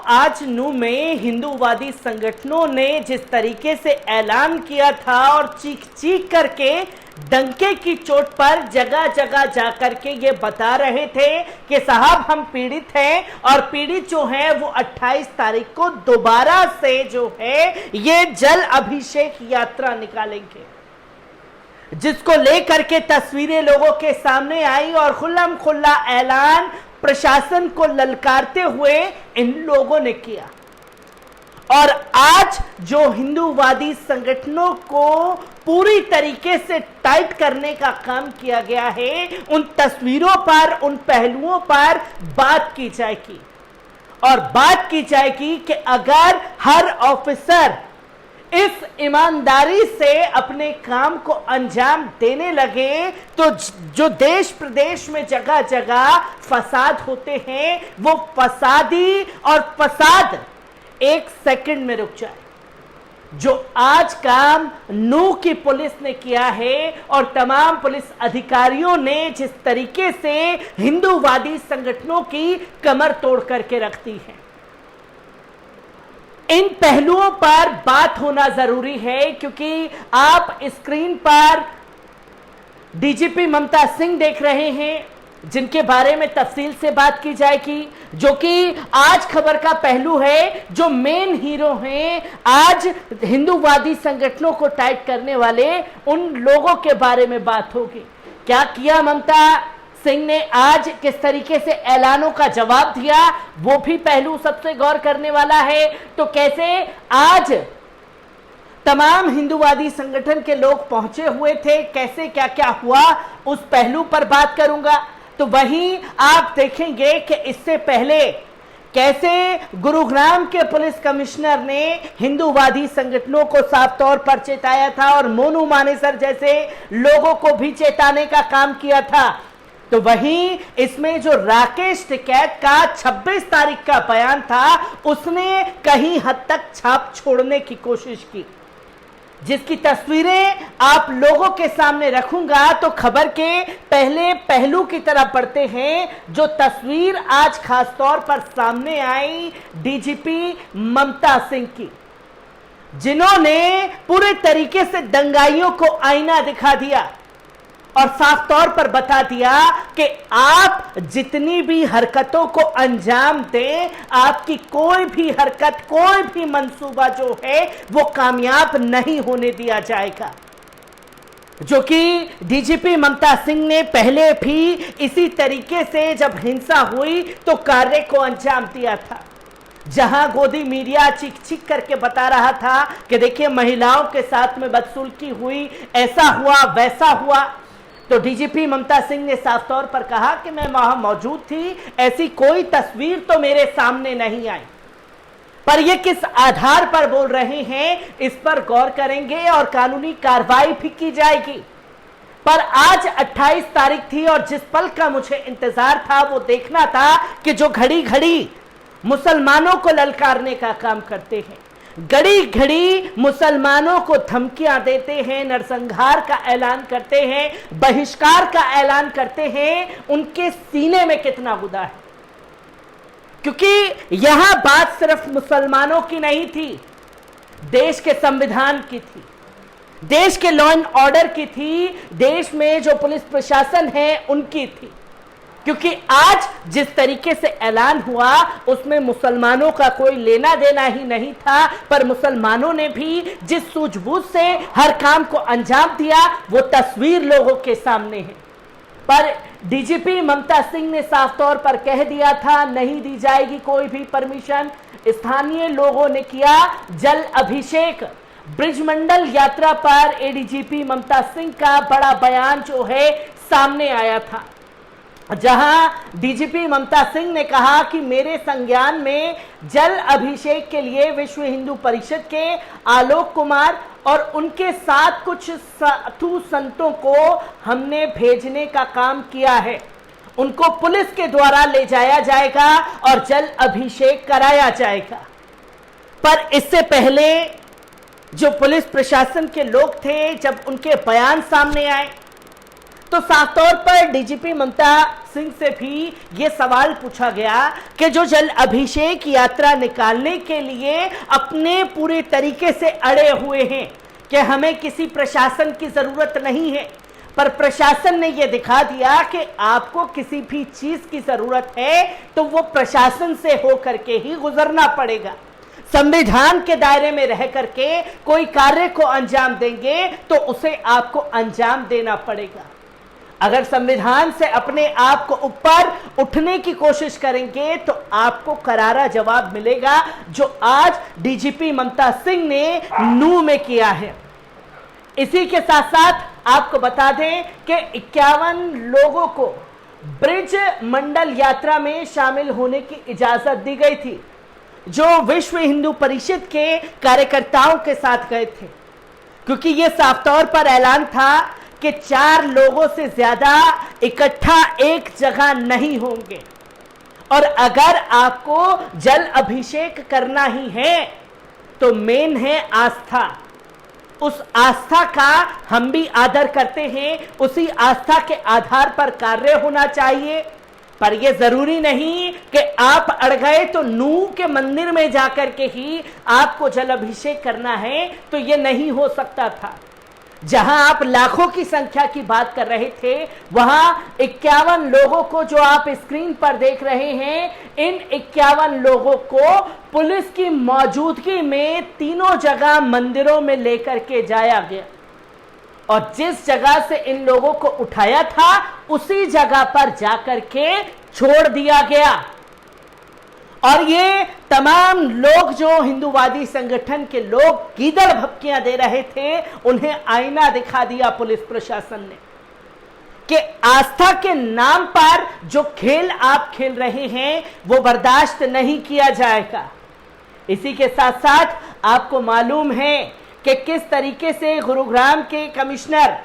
आज नू में हिंदूवादी संगठनों ने जिस तरीके से ऐलान किया था और चीख चीख करके डंके की चोट पर जगह जगह जाकर के ये बता रहे थे कि साहब हम पीड़ित हैं और पीड़ित जो है वो 28 तारीख को दोबारा से जो है ये जल अभिषेक यात्रा निकालेंगे, जिसको लेकर के तस्वीरें लोगों के सामने आई और खुल्लम खुल्ला ऐलान प्रशासन को ललकारते हुए इन लोगों ने किया। और आज जो हिंदूवादी संगठनों को पूरी तरीके से टाइट करने का काम किया गया है, उन तस्वीरों पर, उन पहलुओं पर बात की जाएगी और बात की जाएगी कि अगर हर ऑफिसर इस ईमानदारी से अपने काम को अंजाम देने लगे तो जो देश प्रदेश में जगह जगह फसाद होते हैं वो फसादी और फसाद एक सेकंड में रुक जाए। जो आज काम नू की पुलिस ने किया है और तमाम पुलिस अधिकारियों ने जिस तरीके से हिंदूवादी संगठनों की कमर तोड़ करके रख दी है, इन पहलुओं पर बात होना जरूरी है। क्योंकि आप स्क्रीन पर डीजीपी ममता सिंह देख रहे हैं, जिनके बारे में तफसील से बात की जाएगी, जो कि आज खबर का पहलू है, जो मेन हीरो हैं आज हिंदूवादी संगठनों को टाइट करने वाले उन लोगों के बारे में बात होगी। क्या किया ममता सिंह ने आज, किस तरीके से ऐलानों का जवाब दिया, वो भी पहलू सबसे गौर करने वाला है। तो कैसे आज तमाम हिंदूवादी संगठन के लोग पहुंचे हुए थे, कैसे क्या क्या हुआ, उस पहलू पर बात करूंगा। तो वहीं आप देखेंगे कि इससे पहले कैसे गुरुग्राम के पुलिस कमिश्नर ने हिंदूवादी संगठनों को साफ तौर पर चेताया था और मोनू मानेसर जैसे लोगों को भी चेताने का काम किया था। तो वहीं इसमें जो राकेश टिकैत का 26 तारीख का बयान था, उसने कहीं हद तक छाप छोड़ने की कोशिश की, जिसकी तस्वीरें आप लोगों के सामने रखूंगा। तो खबर के पहले पहलू की तरफ बढ़ते हैं। जो तस्वीर आज खास तौर पर सामने आई डीजीपी ममता सिंह की, जिन्होंने पूरे तरीके से दंगाइयों को आईना दिखा दिया और साफ तौर पर बता दिया कि आप जितनी भी हरकतों को अंजाम दें, आपकी कोई भी हरकत, कोई भी मंसूबा जो है वो कामयाब नहीं होने दिया जाएगा। जो कि डीजीपी ममता सिंह ने पहले भी इसी तरीके से जब हिंसा हुई तो कार्य को अंजाम दिया था, जहां गोदी मीडिया चीख चीख करके बता रहा था कि देखिए महिलाओं के साथ में बदसलूकी हुई, ऐसा हुआ वैसा हुआ। तो डीजीपी ममता सिंह ने साफ तौर पर कहा कि मैं वहां मौजूद थी, ऐसी कोई तस्वीर तो मेरे सामने नहीं आई। पर ये किस आधार पर बोल रहे हैं, इस पर गौर करेंगे और कानूनी कार्रवाई भी की जाएगी। पर आज 28 तारीख थी और जिस पल का मुझे इंतजार था वो देखना था कि जो घड़ी घड़ी मुसलमानों को ललकारने का काम करते हैं, घड़ी घड़ी मुसलमानों को धमकियां देते हैं, नरसंहार का ऐलान करते हैं, बहिष्कार का ऐलान करते हैं, उनके सीने में कितना गुदा है। क्योंकि यहां बात सिर्फ मुसलमानों की नहीं थी, देश के संविधान की थी, देश के लॉ एंड ऑर्डर की थी, देश में जो पुलिस प्रशासन है उनकी थी। क्योंकि आज जिस तरीके से ऐलान हुआ उसमें मुसलमानों का कोई लेना देना ही नहीं था, पर मुसलमानों ने भी जिस सूझबूझ से हर काम को अंजाम दिया वो तस्वीर लोगों के सामने है। पर डीजीपी ममता सिंह ने साफ तौर पर कह दिया था नहीं दी जाएगी कोई भी परमिशन। स्थानीय लोगों ने किया जल अभिषेक। ब्रिजमंडल यात्रा पर एडीजीपी ममता सिंह का बड़ा बयान जो है सामने आया था, जहां डीजीपी ममता सिंह ने कहा कि मेरे संज्ञान में जल अभिषेक के लिए विश्व हिंदू परिषद के आलोक कुमार और उनके साथ कुछ साधु संतों को हमने भेजने का काम किया है। उनको पुलिस के द्वारा ले जाया जाएगा और जल अभिषेक कराया जाएगा। पर इससे पहले जो पुलिस प्रशासन के लोग थे, जब उनके बयान सामने आए, तो साफ तौर पर डीजीपी ममता सिंह से भी यह सवाल पूछा गया कि जो जल अभिषेक यात्रा निकालने के लिए अपने पूरे तरीके से अड़े हुए हैं कि हमें किसी प्रशासन की जरूरत नहीं है, पर प्रशासन ने यह दिखा दिया कि आपको किसी भी चीज की जरूरत है तो वो प्रशासन से होकर के ही गुजरना पड़ेगा। संविधान के दायरे में रह करके कोई कार्य को अंजाम देंगे तो उसे आपको अंजाम देना पड़ेगा। अगर संविधान से अपने आप को ऊपर उठने की कोशिश करेंगे तो आपको करारा जवाब मिलेगा, जो आज डीजीपी ममता सिंह ने नूह में किया है। इसी के साथ साथ आपको बता दें कि 51 लोगों को ब्रिज मंडल यात्रा में शामिल होने की इजाजत दी गई थी, जो विश्व हिंदू परिषद के कार्यकर्ताओं के साथ गए थे, क्योंकि यह साफ तौर पर ऐलान था कि 4 लोगों से ज्यादा इकट्ठा एक जगह नहीं होंगे, और अगर आपको जल अभिषेक करना ही है तो मेन है आस्था। उस आस्था का हम भी आदर करते हैं, उसी आस्था के आधार पर कार्य होना चाहिए। पर यह जरूरी नहीं कि आप अड़ गए तो नूह के मंदिर में जाकर के ही आपको जल अभिषेक करना है, तो यह नहीं हो सकता था। जहां आप लाखों की संख्या की बात कर रहे थे, वहां 51 लोगों को जो आप स्क्रीन पर देख रहे हैं, इन 51 लोगों को पुलिस की मौजूदगी में तीनों जगह मंदिरों में लेकर के जाया गया, और जिस जगह से इन लोगों को उठाया था उसी जगह पर जाकर के छोड़ दिया गया। और ये तमाम लोग जो हिंदूवादी संगठन के लोग गीदड़ भपकियां दे रहे थे, उन्हें आईना दिखा दिया पुलिस प्रशासन ने कि आस्था के नाम पर जो खेल आप खेल रहे हैं वो बर्दाश्त नहीं किया जाएगा। इसी के साथ साथ आपको मालूम है कि किस तरीके से गुरुग्राम के कमिश्नर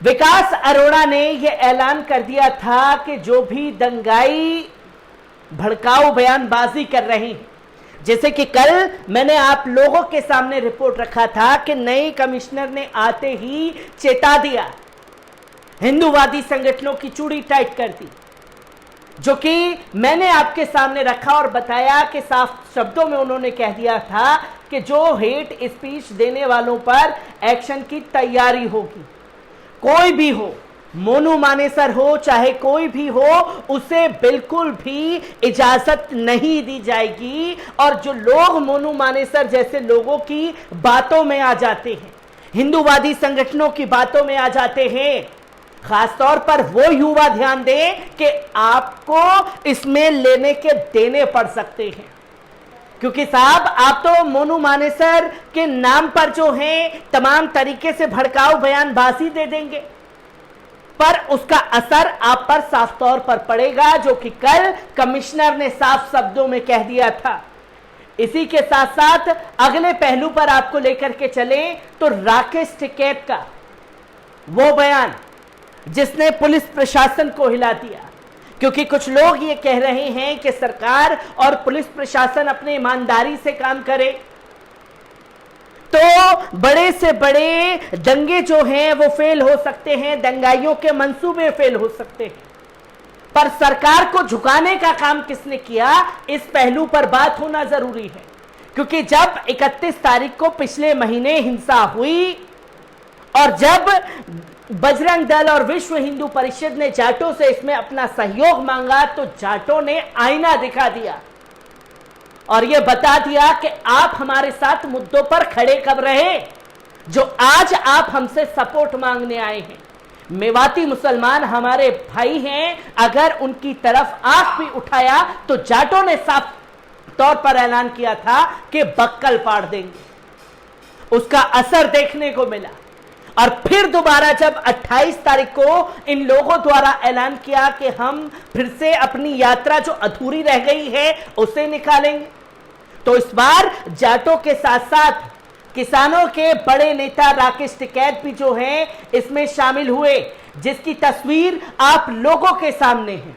विकास अरोड़ा ने यह ऐलान कर दिया था कि जो भी दंगाई भड़काऊ बयानबाजी कर रहे हैं, जैसे कि कल मैंने आप लोगों के सामने रिपोर्ट रखा था कि नए कमिश्नर ने आते ही चेता दिया, हिंदूवादी संगठनों की चूड़ी टाइट कर दी, जो कि मैंने आपके सामने रखा और बताया कि साफ शब्दों में उन्होंने कह दिया था कि जो हेट स्पीच देने वालों पर एक्शन की तैयारी होगी। कोई भी हो, मोनू मानेसर हो चाहे कोई भी हो, उसे बिल्कुल भी इजाजत नहीं दी जाएगी। और जो लोग मोनू मानेसर जैसे लोगों की बातों में आ जाते हैं, हिंदूवादी संगठनों की बातों में आ जाते हैं, खासतौर पर वो युवा ध्यान दें कि आपको इसमें लेने के देने पड़ सकते हैं, क्योंकि साहब आप तो मोनू मानेसर के नाम पर जो है तमाम तरीके से भड़काऊ बयानबाजी दे देंगे, पर उसका असर आप पर साफ तौर पर पड़ेगा, जो कि कल कमिश्नर ने साफ शब्दों में कह दिया था। इसी के साथ साथ अगले पहलू पर आपको लेकर के चले तो राकेश टिकैत का वो बयान जिसने पुलिस प्रशासन को हिला दिया, क्योंकि कुछ लोग ये कह रहे हैं कि सरकार और पुलिस प्रशासन अपने ईमानदारी से काम करे तो बड़े से बड़े दंगे जो हैं वो फेल हो सकते हैं, दंगाइयों के मंसूबे फेल हो सकते हैं। पर सरकार को झुकाने का काम किसने किया, इस पहलू पर बात होना जरूरी है, क्योंकि जब 31 तारीख को पिछले महीने हिंसा हुई और जब बजरंग दल और विश्व हिंदू परिषद ने जाटों से इसमें अपना सहयोग मांगा, तो जाटों ने आईना दिखा दिया और यह बता दिया कि आप हमारे साथ मुद्दों पर खड़े कब रहे, जो आज आप हमसे सपोर्ट मांगने आए हैं। मेवाती मुसलमान हमारे भाई हैं, अगर उनकी तरफ आंख भी उठाया तो जाटों ने साफ तौर पर ऐलान किया था कि बक्कल पाड़ देंगे। उसका असर देखने को मिला। और फिर दोबारा जब 28 तारीख को इन लोगों द्वारा ऐलान किया कि हम फिर से अपनी यात्रा जो अधूरी रह गई है उसे निकालेंगे, तो इस बार जाटों के साथ साथ किसानों के बड़े नेता राकेश टिकैत भी जो हैं इसमें शामिल हुए, जिसकी तस्वीर आप लोगों के सामने है,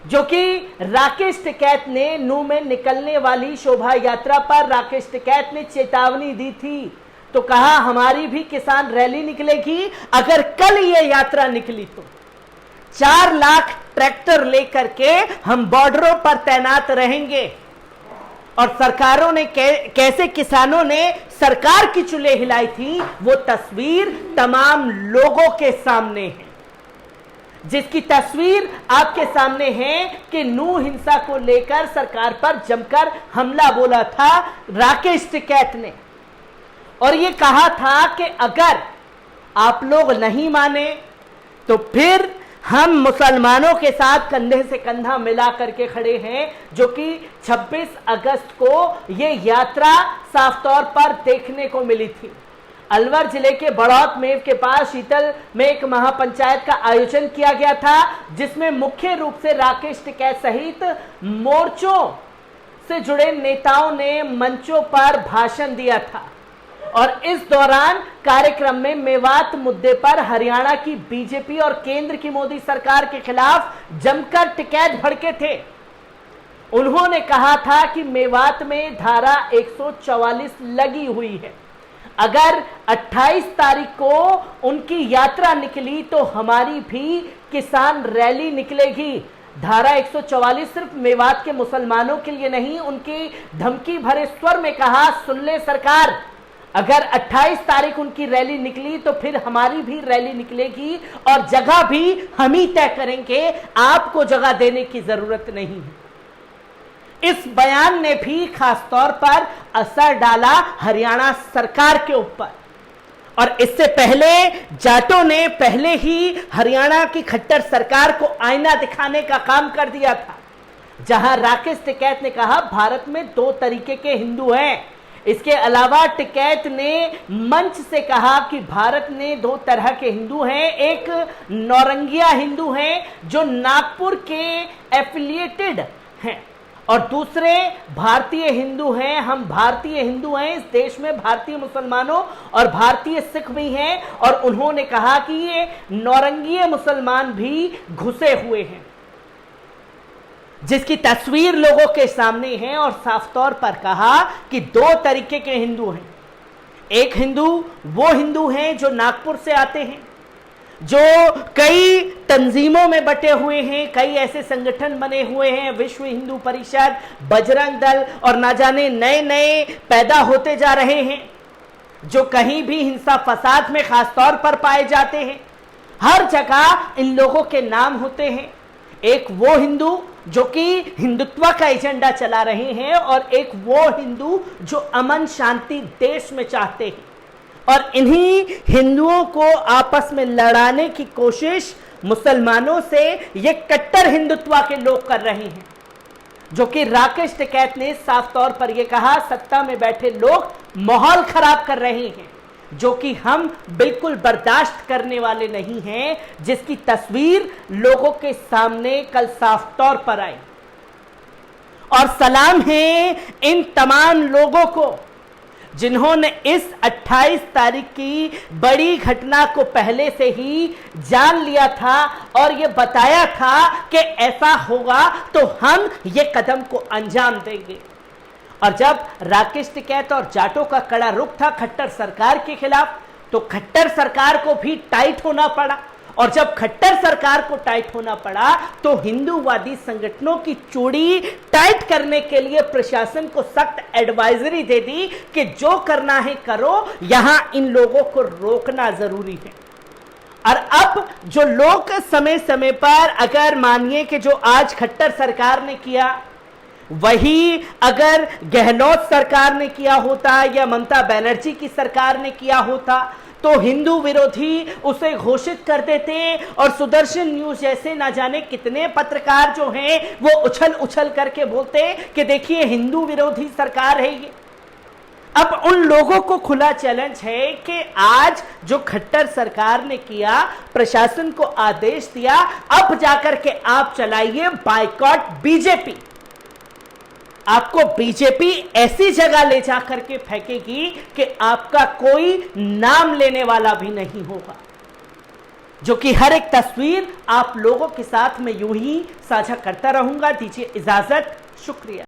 जो कि राकेश टिकैत ने नूह में निकलने वाली शोभा यात्रा पर राकेश टिकैत ने चेतावनी दी थी तो कहा हमारी भी किसान रैली निकलेगी। अगर कल ये यात्रा निकली तो 4 लाख ट्रैक्टर लेकर के हम बॉर्डरों पर तैनात रहेंगे। और सरकारों ने कैसे किसानों ने सरकार की चुल्हे हिलाई थी, वो तस्वीर तमाम लोगों के सामने है, जिसकी तस्वीर आपके सामने है कि नूह हिंसा को लेकर सरकार पर जमकर हमला बोला था राकेश टिकैत ने, और ये कहा था कि अगर आप लोग नहीं माने तो फिर हम मुसलमानों के साथ कंधे से कंधा मिला करके खड़े हैं, जो कि 26 अगस्त को ये यात्रा साफ तौर पर देखने को मिली थी। अलवर जिले के बड़ौत मेव के पास शीतल में एक महापंचायत का आयोजन किया गया था, जिसमें मुख्य रूप से राकेश टिकैत सहित मोर्चों से जुड़े नेताओं ने मंचों पर भाषण दिया था। और इस दौरान कार्यक्रम में मेवात मुद्दे पर हरियाणा की बीजेपी और केंद्र की मोदी सरकार के खिलाफ जमकर टिकैत भड़के थे। उन्होंने कहा था कि मेवात में धारा 144 लगी हुई है, अगर 28 तारीख को उनकी यात्रा निकली तो हमारी भी किसान रैली निकलेगी। धारा 144 सिर्फ मेवात के मुसलमानों के लिए नहीं, उनकी धमकी भरे स्वर में कहा, सुन ले सरकार, अगर 28 तारीख उनकी रैली निकली तो फिर हमारी भी रैली निकलेगी और जगह भी हम ही तय करेंगे, आपको जगह देने की जरूरत नहीं है। इस बयान ने भी खासतौर पर असर डाला हरियाणा सरकार के ऊपर। और इससे पहले जाटों ने पहले ही हरियाणा की खट्टर सरकार को आईना दिखाने का काम कर दिया था, जहां राकेश टिकैत ने कहा भारत में 2 तरीके के हिंदू हैं। इसके अलावा टिकैत ने मंच से कहा कि भारत में 2 तरह के हिंदू हैं, एक नौरंगिया हिंदू हैं जो नागपुर के एफिलिएटेड हैं, और दूसरे भारतीय हिंदू हैं। हम भारतीय हिंदू हैं, इस देश में भारतीय मुसलमानों और भारतीय सिख भी हैं। और उन्होंने कहा कि ये नौरंगीय मुसलमान भी घुसे हुए हैं, जिसकी तस्वीर लोगों के सामने है। और साफ तौर पर कहा कि 2 तरीके के हिंदू हैं। एक हिंदू वो हिंदू हैं जो नागपुर से आते हैं, जो कई तंजीमों में बटे हुए हैं, कई ऐसे संगठन बने हुए हैं, विश्व हिंदू परिषद, बजरंग दल और ना जाने नए नए पैदा होते जा रहे हैं, जो कहीं भी हिंसा फसाद में खास तौर पर पाए जाते हैं। हर जगह इन लोगों के नाम होते हैं। एक वो हिंदू जो कि हिंदुत्व का एजेंडा चला रहे हैं, और एक वो हिंदू जो अमन शांति देश में चाहते हैं। और इन्हीं हिंदुओं को आपस में लड़ाने की कोशिश मुसलमानों से ये कट्टर हिंदुत्व के लोग कर रहे हैं, जो कि राकेश टिकैत ने साफ तौर पर यह कहा सत्ता में बैठे लोग माहौल खराब कर रहे हैं, जो कि हम बिल्कुल बर्दाश्त करने वाले नहीं हैं, जिसकी तस्वीर लोगों के सामने कल साफ तौर पर आई। और सलाम है इन तमाम लोगों को जिन्होंने इस 28 तारीख की बड़ी घटना को पहले से ही जान लिया था और ये बताया था कि ऐसा होगा तो हम ये कदम को अंजाम देंगे। और जब राकेश टिकैत और जाटों का कड़ा रुख था खट्टर सरकार के खिलाफ, तो खट्टर सरकार को भी टाइट होना पड़ा। और जब खट्टर सरकार को टाइट होना पड़ा तो हिंदूवादी संगठनों की चूड़ी टाइट करने के लिए प्रशासन को सख्त एडवाइजरी दे दी कि जो करना है करो, यहां इन लोगों को रोकना जरूरी है। और अब जो लोग समय समय पर, अगर मानिए कि जो आज खट्टर सरकार ने किया वही अगर गहलोत सरकार ने किया होता या ममता बनर्जी की सरकार ने किया होता, तो हिंदू विरोधी उसे घोषित कर देते और सुदर्शन न्यूज जैसे ना जाने कितने पत्रकार जो हैं वो उछल उछल करके बोलते कि देखिए हिंदू विरोधी सरकार है ये। अब उन लोगों को खुला चैलेंज है कि आज जो खट्टर सरकार ने किया, प्रशासन को आदेश दिया, अब जाकर के आप चलाइए बायकॉट बीजेपी। आपको बीजेपी ऐसी जगह ले जाकर के फेंकेगी कि आपका कोई नाम लेने वाला भी नहीं होगा, जो कि हर एक तस्वीर आप लोगों के साथ में यूं ही साझा करता रहूंगा। दीजिए इजाजत, शुक्रिया।